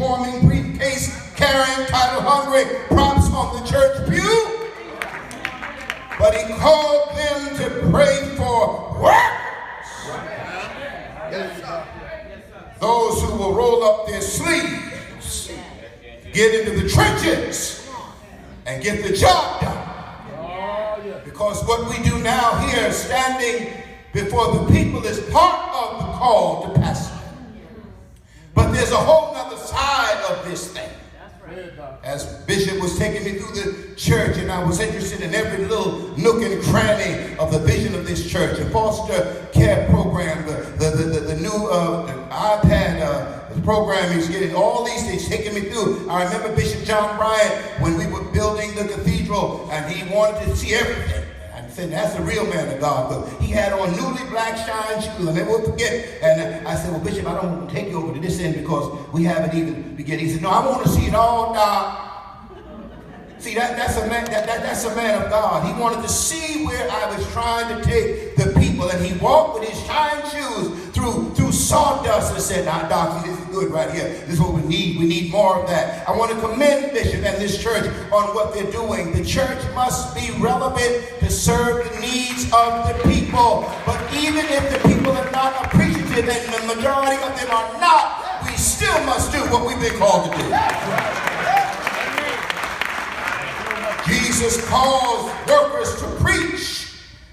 performing, briefcase carrying, title hungry, props on the church pew. But he called them to pray for workers. Those who will roll up their sleeves, get into the trenches, and get the job done. Because what we do now here, standing before the people, is part of the call to pastor. But there's a whole other side of this thing. As Bishop was taking me through the church, and I was interested in every little nook and cranny of the vision of this church, the foster care program, the new iPad program he's getting, all these things taking me through. I remember Bishop John Bryant when we were building the cathedral, and he wanted to see everything. I said, that's the real man of God. But he had on newly black shine shoes. I never will forget. And I said, well, Bishop, I don't want to take you over to this end because we haven't even begun. He said, no, I want to see it all, Doc. See, that's a man of God. He wanted to see where I was trying to take the people. And he walked with his shine shoes through sawdust and said, now, Doc, this is good right here. This is what we need. We need more of that. I want to commend Bishop and this church on what they're doing. The church must be relevant to serve the needs of the people. But even if the people are not appreciative, and the majority of them are not, we still must do what we've been called to do. Jesus calls workers to preach.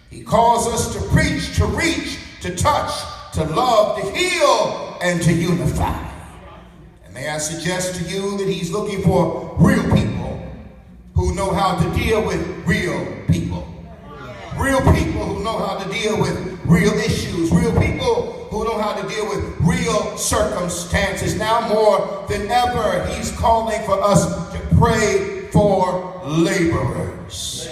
He calls us to preach, to reach, to touch, to love, to heal, and to unify. And may I suggest to you that he's looking for real people who know how to deal with real people. Real people who know how to deal with real issues. Real people who know how to deal with real circumstances. Now more than ever, he's calling for us to pray for laborers.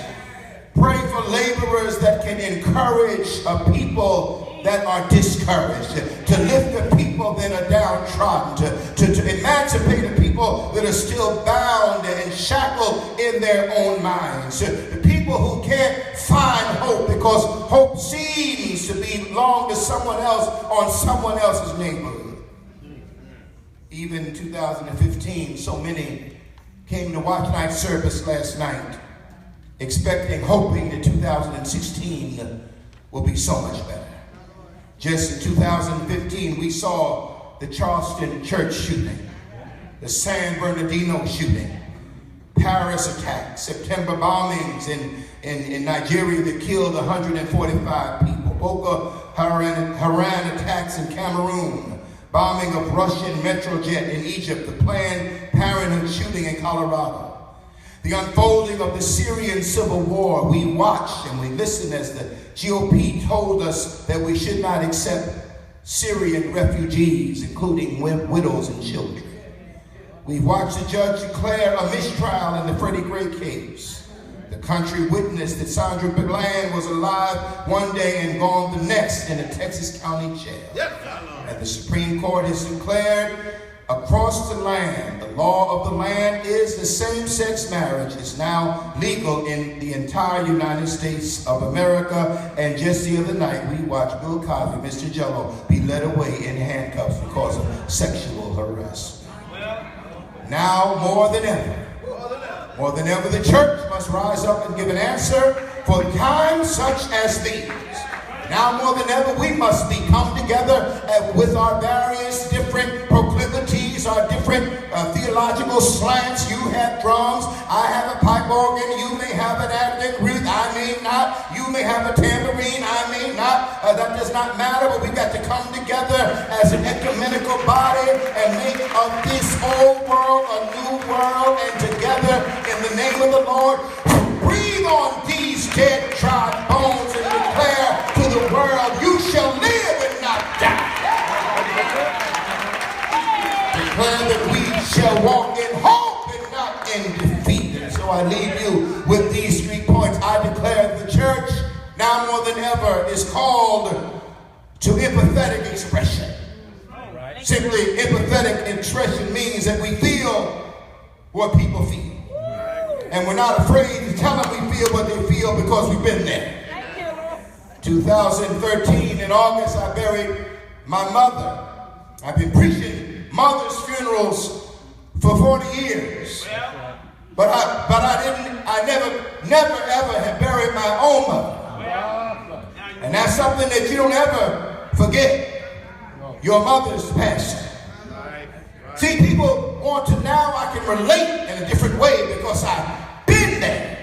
Pray for laborers that can encourage a people that are discouraged, to lift the people that are downtrodden, to emancipate the people that are still bound and shackled in their own minds, the people who can't find hope because hope seems to belong to someone else on someone else's neighborhood. Even in 2015, so many came to watch night service last night, expecting, hoping that 2016 will be so much better. Just in 2015, we saw the Charleston church shooting, the San Bernardino shooting, Paris attack, September bombings in Nigeria that killed 145 people, Boko Haram attacks in Cameroon, bombing of Russian Metrojet in Egypt, the Planned Parenthood shooting in Colorado. The unfolding of the Syrian civil war, we watched and we listened as the GOP told us that we should not accept Syrian refugees, including widows and children. We watched the judge declare a mistrial in the Freddie Gray case. The country witnessed that Sandra Bland was alive one day and gone the next in a Texas county jail. And the Supreme Court has declared across the land, the law of the land is the same-sex marriage is now legal in the entire United States of America. And just the other night, we watched Bill Cosby, Mr. Jello, be led away in handcuffs because of sexual harassment. Now, more than ever, the church must rise up and give an answer for times such as these. Now more than ever, we must come together with our various different proclivities, our different theological slants. You have drums, I have a pipe organ, you may have an Advent wreath, I may not. You may have a tambourine, I may not. That does not matter, but we got to come together as an ecumenical body and make of this old world a new world, and together in the name of the Lord, breathe on these dead, tried bones and declare to the world, you shall live and not die. Declare that we shall walk in hope and not in defeat. And so I leave you with these 3 points. I declare the church, now more than ever, is called to empathetic expression. Simply, empathetic expression means that we feel what people feel. And we're not afraid to tell them we feel what they feel because we've been there. 2013, in August, I buried my mother. I've been preaching mothers' funerals for 40 years. But I never ever have buried my own mother. And that's something that you don't ever forget. Your mother's passing. See, people want to now, I can relate in a different way because I've been there.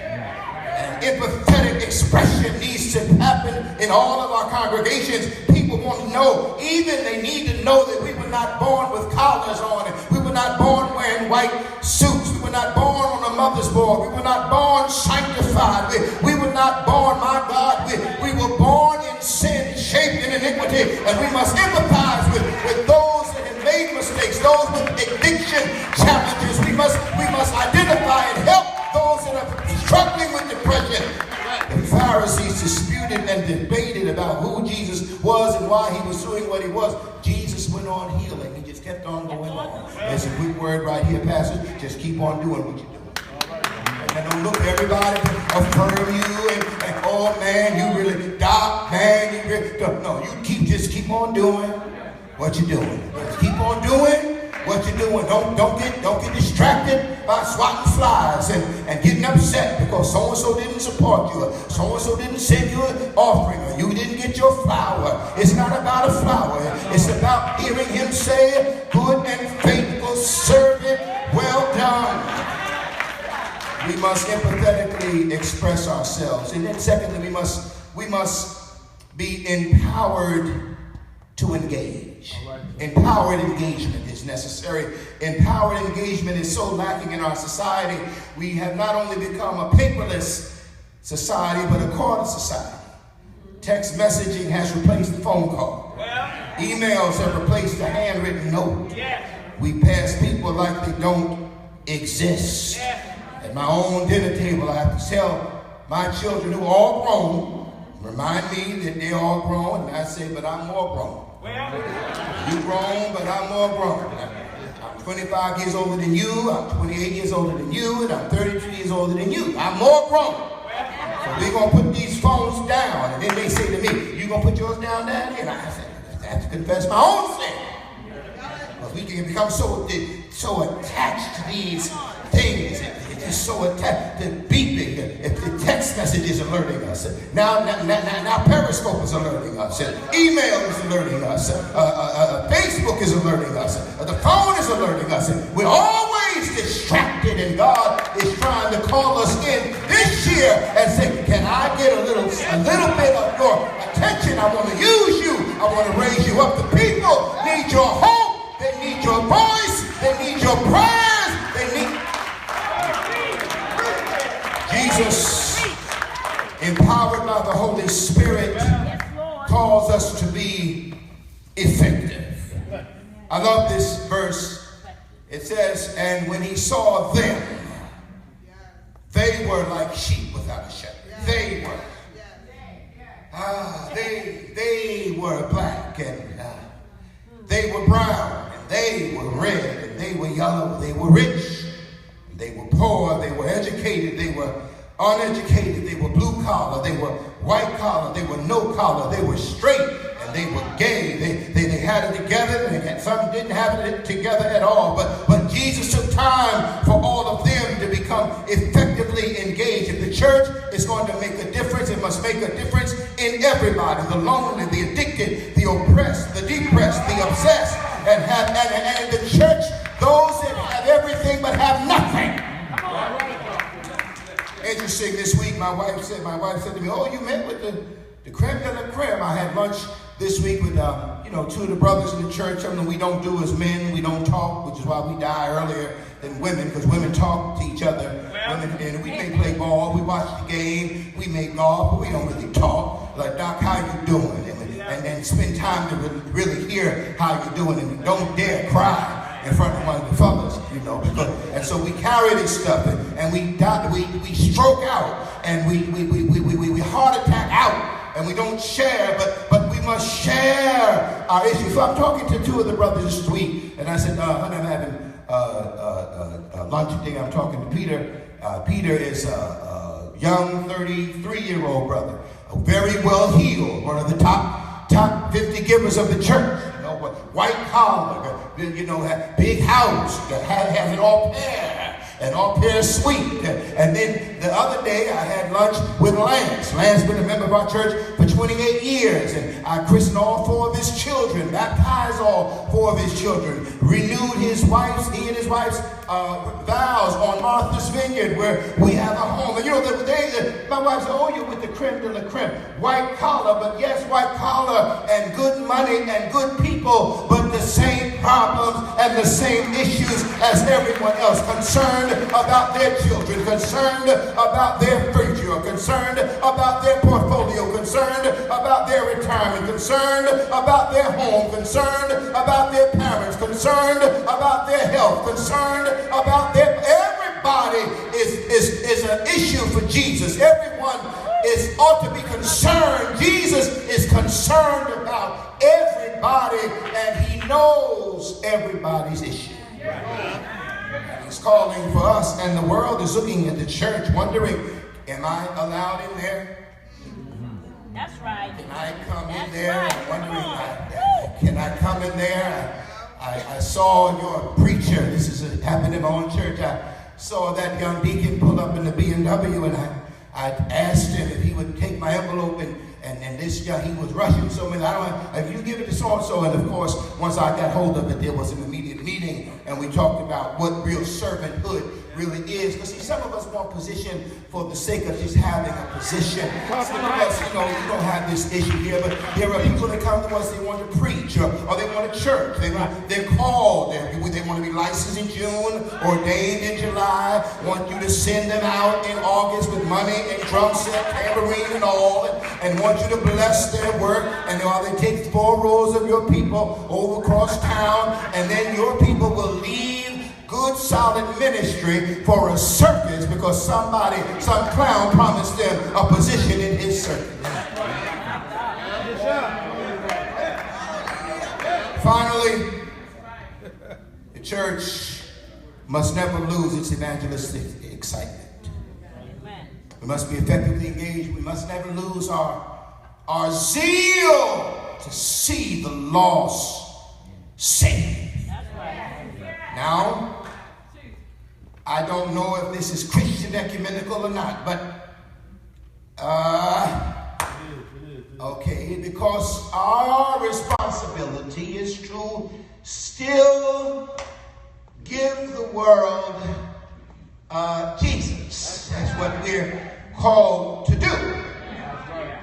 And empathetic expression needs to happen in all of our congregations. People want to know, even they need to know that we were not born with collars on it. We were not born wearing white suits. We were not born on a mother's board. We were not born sanctified. We were not born, my God, we were born in sin, shaped in iniquity. And we must empathize with those that have made mistakes, those with addiction challenges. We must identify and help those that are struggling with depression. The Pharisees disputed and debated about who Jesus was and why he was doing what he was. Jesus went on healing. He just kept on going on. There's a good word right here, Pastor. Just keep on doing what you're doing. And don't look at everybody to affirm you and oh man, you really doc, man, you really don't. No, you just keep on doing what you're doing. Just keep on doing what you're doing. Don't get distracted by swatting flies and getting upset because so-and-so didn't support you, or so-and-so didn't send you an offering, or you didn't get your flower. It's not about a flower. It's about hearing him say, good and faithful servant, well done. We must empathetically express ourselves. And then secondly, we must be empowered to engage. Empowered engagement is necessary. Empowered engagement is so lacking in our society. We have not only become a paperless society, but a corded society. Text messaging has replaced the phone call. Emails have replaced the handwritten note. We pass people like they don't exist. At my own dinner table, I have to tell my children who are all grown, remind me that they're all grown, and I say, but I'm more grown. You grown, but I'm more grown. I'm 25 years older than you, I'm 28 years older than you, and I'm 32 years older than you. I'm more grown. So we're going to put these phones down. And then they say to me, you going to put yours down, Daddy? And I said, I have to confess my own sin. Because we can become so attached to these things. It's so attached to beeping. If the text message is alerting us. Now Periscope is alerting us. Email is alerting us. Facebook is alerting us. The phone is alerting us. We're always distracted, and God is trying to call us in this year and say, can I get a little bit of your attention? I want to use you. I want to raise you up. The people need your hope. They need your voice. They need your prayers. They need... Jesus, empowered by the Holy Spirit, calls us to be effective. I love this verse. It says, and when he saw them, they were like sheep without a shepherd. They were black, and they were brown, and they were red, and they were yellow, they were rich, and they were poor, they were educated, they were uneducated, they were blue collar, they were white collar, they were no collar, they were straight, and they were gay. They had it together, and some didn't have it together at all. But Jesus took time for all of them to become effectively engaged. If the church is going to make a difference, it must make a difference in everybody: the lonely, the addicted, the oppressed, the depressed, the obsessed, and the church, those that have everything but have nothing. Interesting, this week my wife said to me, oh, you met with the creme de la creme. I had lunch this week with two of the brothers in the church. Something we don't do as men. We don't talk, which is why we die earlier than women, because women talk to each other. And we may play ball, we watch the game, we may golf, but we don't really talk. Like, Doc, how you doing? And spend time to really hear how you're doing, and don't dare cry in front of one of the fellas, and so we carry this stuff, and we stroke out, and we heart attack out, and we don't share, but we must share our issues. So I'm talking to two of the brothers this week, and I said, honey, I'm having lunch today. I'm talking to Peter. Peter is a young 33-year-old brother, very well heeled, one of the top 50 givers of the church. white collar, big house, has an au pair suite. And then the other day I had lunch with Lance. Lance been a member of our church for 28 years, and I christened all 4 of his children, baptized all 4 of his children, renewed he and his wife's vows on Martha's Vineyard, where we have a home. And my wife said, oh, you're with the creme de la creme. White collar, but yes, white collar and good money and good people, but the same problems and the same issues as everyone else. Concerned about their children, concerned about their future, concerned about their portfolio, concerned about their retirement, concerned about their home, concerned about their parents, concerned about their health, concerned about everybody is an issue for Jesus. Everyone ought to be concerned. Jesus is concerned about everybody, and he knows everybody's issue. He's calling for us, and the world is looking at the church wondering, am I allowed in there? That's right. Can I come in there? Right. Wondering, can I come in there? I saw your preacher. This is happened in my own church. I saw that young deacon pull up in the BMW, and I asked him if he would take my envelope, and this guy, he was rushing so many. If you give it to so-and-so, and of course, once I got hold of it, there was an immediate meeting, and we talked about what real servanthood really is. Because see, some of us want position for the sake of just having a position. Some of us, you don't have this issue here, but there are people that come to us, they want to preach, or they want a church. They're called. They want to be licensed in June, ordained in July, want you to send them out in August with money and drum set, tambourine and all, and want you to bless their work. And they take 4 rows of your people over across town, and then your people will leave good solid ministry for a circus because some clown promised them a position in his circus. Finally, the church must never lose its evangelistic excitement. We must be effectively engaged. We must never lose our zeal to see the lost saved. Now, I don't know if this is Christian ecumenical or not, but okay, because our responsibility is to still give the world Jesus. That's what we're called to do.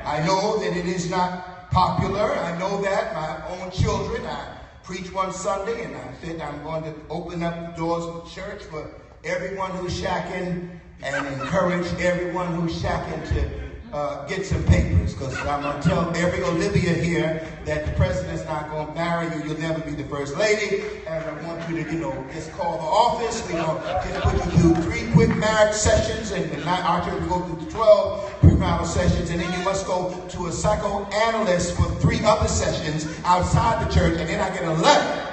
I know that it is not popular. I know that my own children, I preached one Sunday and I said I'm going to open up the doors of the church for everyone who's shacking and encourage everyone who's shacking to get some papers, because I'm going to tell every Olivia here that the president's not going to marry you. You'll never be the first lady. And I want you to, just call the office. Just put you through 3 quick marriage sessions, and our church will go through 12 premarital sessions, and then you must go to a psychoanalyst for 3 other sessions outside the church, and then I get a letter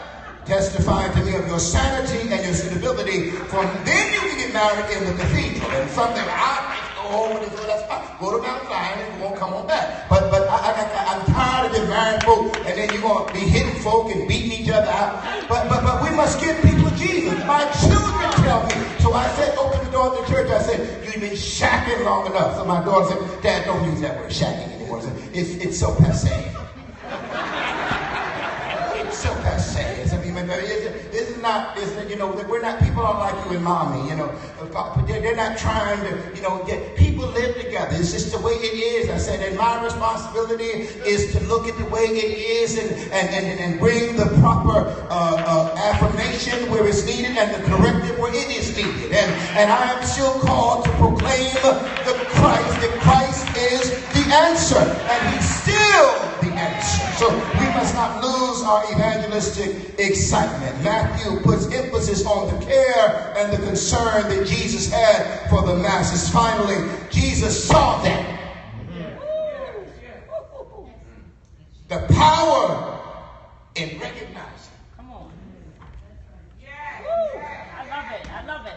testifying to me of your sanity and your suitability. Then you can get married in the cathedral. And from there, go home with this, go to Mount Zion and you won't come on back. But I'm tired of the married folk, and then you're going to be hitting folk and beating each other out. But we must give people Jesus. My children tell me. So I said, open the door of the church. I said, you've been shacking long enough. So my daughter said, Dad, don't use that word, shacking anymore. I said, it's so passé. It's so passé. We're not, people aren't like you and mommy, they're not trying to, get people live together. It's just the way it is. I said, and my responsibility is to look at the way it is and bring the proper affirmation where it's needed and the corrective where it is needed. And I am still called to proclaim that Christ is the answer, and he's still the answer. So we must not lose our evangelistic excitement. Matthew puts emphasis on the care and the concern that Jesus had for the masses. Finally, Jesus saw that. The power in recognizing. Come on. I love it.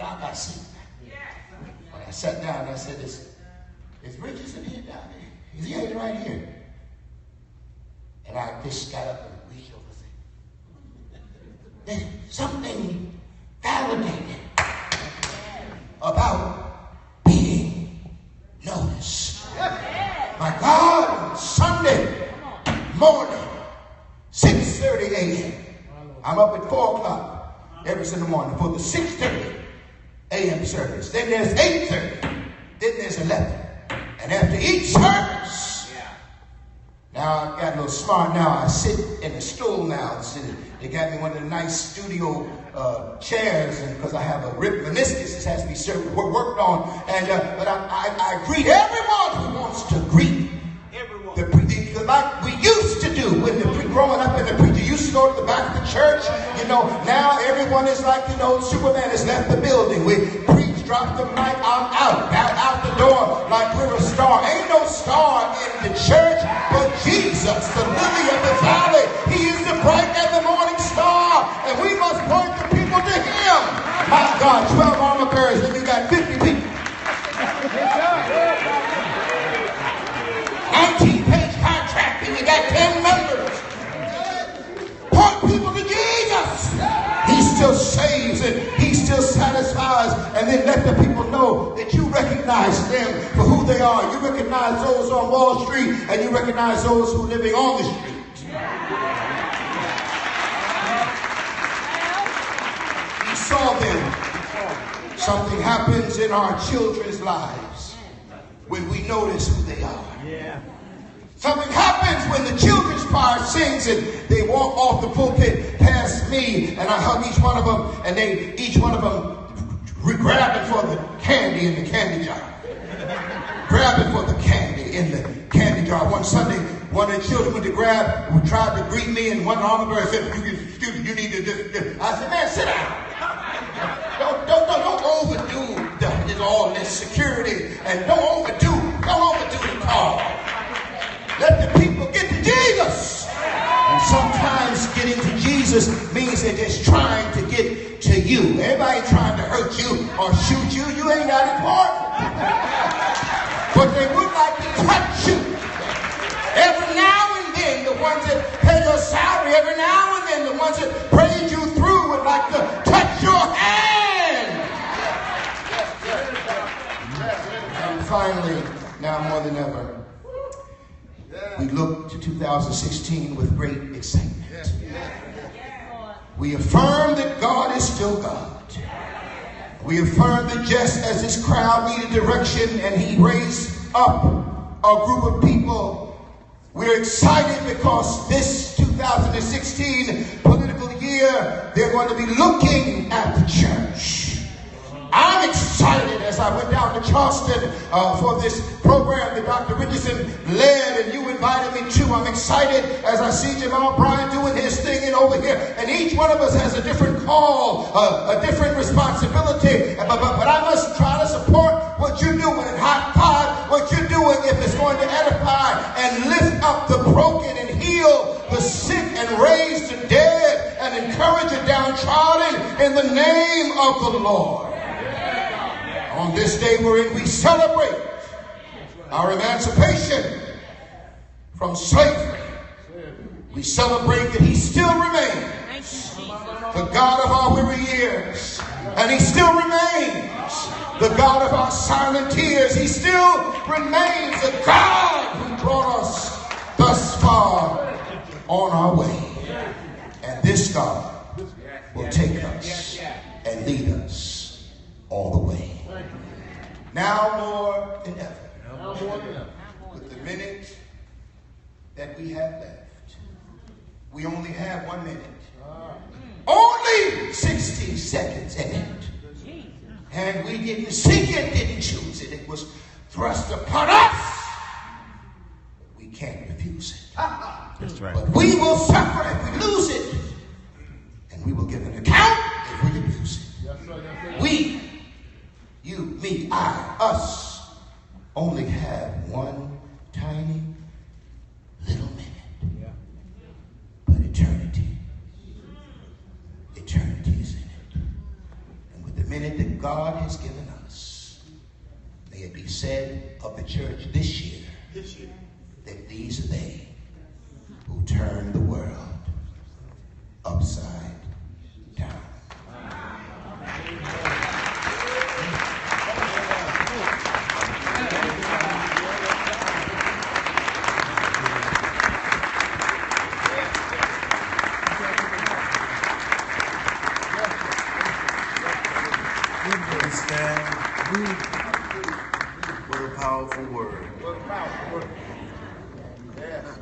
I see that. When I sat down, I said, it's riches in here down there. He's right here. And I just got up and reached over and said, there's something validated about being noticed. My God, on Sunday morning, 6:30 a.m. I'm up at 4 o'clock every Sunday morning for the 6:30 a.m. service. Then there's 8:30. Then there's 11. And after each service, now I've got a little smart now. I sit in a stool now. They got me one of the nice studio chairs, and because I have a ripped meniscus, this has to be worked on. And but I greet everyone who wants to greet. Like we used to do when growing up, and the preacher used to go to the back of the church. You know, now everyone is like, you know, Superman has left the building. We preach, drop the mic, I'm out the door like we're a star. Ain't no star in the church but Jesus, the lily of the valley. He is the bright and the morning star, and we must point the people to him. My God, 12 armor bearers, and you got 50 people. 19-page contract, and you got 10 members. Point people to Jesus. He still saves and he still satisfies. And then let the people know that you recognize them for who they are. You recognize those on Wall Street, and you recognize those who are living on the street. We saw them. Something happens in our children's lives when we notice who they are. Yeah. Something happens when the children's choir sings and they walk off the pulpit past me, and I hug each one of them, and each one of them grabbing for the candy in the candy jar. Grabbing for the candy in the candy jar. One Sunday, one of the children went to grab, who tried to greet me, and one armor bearer said, you need to just. I said, man, sit down. Don't overdo all this security, and don't overdo the call. Let the people get to Jesus. And sometimes getting to Jesus means they're just trying to get to you. Everybody trying to hurt you or shoot you. You ain't that important. But they would like to touch you. Every now and then, the ones that pay your salary, every now and then, the ones that praise you through would like to touch your hand. And finally, now more than ever, we look to 2016 with great excitement. We affirm that God is still God. We affirm that just as this crowd needed direction and he raised up a group of people, we're excited because this 2016 political year, they're going to be looking at the church. I'm excited as I went down to Charleston for this program that Dr. Richardson led and you invited me to. I'm excited as I see Jamal Bryan doing his thing and over here. And each one of us has a different call, a different responsibility. But I must try to support what you're doing and high five what you're doing if it's going to edify and lift up the broken and heal the sick and raise the dead and encourage the downtrodden in the name of the Lord. On this day wherein we celebrate our emancipation from slavery, we celebrate that he still remains the God of our weary years, and he still remains the God of our silent tears. He still remains the God who brought us thus far on our way. And this God will take us and lead us all the way. Now more than ever, with the minute that we have left, we only have 1 minute. Only 60 seconds in it. And we didn't seek it, didn't choose it. It was thrust upon us. We can't refuse it. That's right. But we will suffer if we lose it. And we will give an account if we abuse it. We, you, me, I, us, only have one tiny little minute. But eternity is in it. And with the minute that God has given us, may it be said of the church this year that these are they who turn the world upside down. What a powerful word. What a powerful word. Yeah.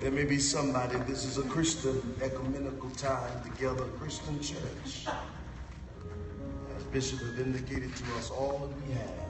There may be somebody, this is a Christian ecumenical time together, Christian church. As Bishop has indicated to us, all that we have